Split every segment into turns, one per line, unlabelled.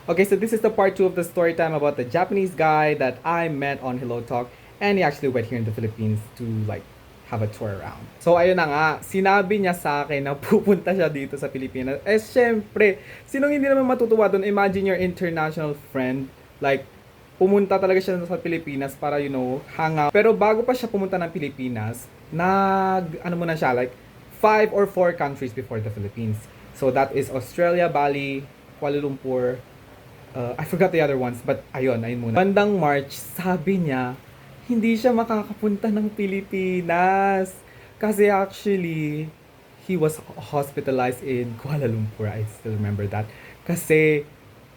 Okay, so this is the part 2 of the story time about the Japanese guy that I met on Hello Talk, and he actually went here in the Philippines to like have a tour around. So ayun na nga, sinabi niya sa akin na pupunta siya dito sa Pilipinas. Eh syempre, sinong hindi naman matutuwa doon? Imagine your international friend, like pumunta talaga siya sa Pilipinas para hang out. Pero bago pa siya pumunta ng Pilipinas, ano muna siya, like 5 or 4 countries before the Philippines. So that is Australia, Bali, Kuala Lumpur, I forgot the other ones, but ayun muna. Bandang March, sabi niya, hindi siya makakapunta ng Pilipinas. Kasi actually, he was hospitalized in Kuala Lumpur. I still remember that. Kasi,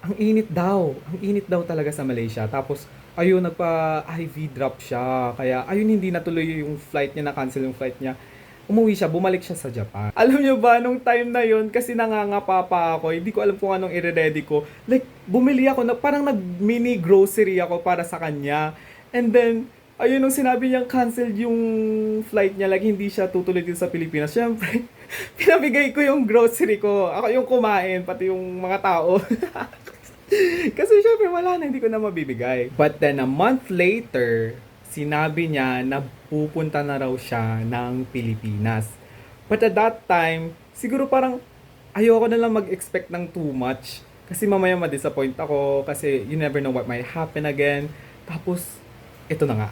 ang init daw. Ang init daw talaga sa Malaysia. Tapos, ayun, nagpa-IV drop siya. Kaya, ayun, hindi natuloy yung flight niya, na-cancel yung flight niya. Umuwi siya, bumalik siya sa Japan. Alam niyo ba, nung time na yon kasi nangangapa pa ako, hindi ko alam kung anong i-ready ko. Like, bumili ako, parang nag-mini grocery ako para sa kanya. And then, ayun, nung sinabi niyang canceled yung flight niya, like, hindi siya tutuloy dito sa Pilipinas. Siyempre, pinabigay ko yung grocery ko. Ako yung kumain, pati yung mga tao. Kasi syempre wala na, hindi ko na mabibigay. But then a month later, sinabi niya na pupunta na raw siya ng Pilipinas. But at that time, siguro parang ayoko na lang mag-expect ng too much. Kasi mamaya ma-disappoint ako kasi you never know what might happen again. Tapos, ito na nga.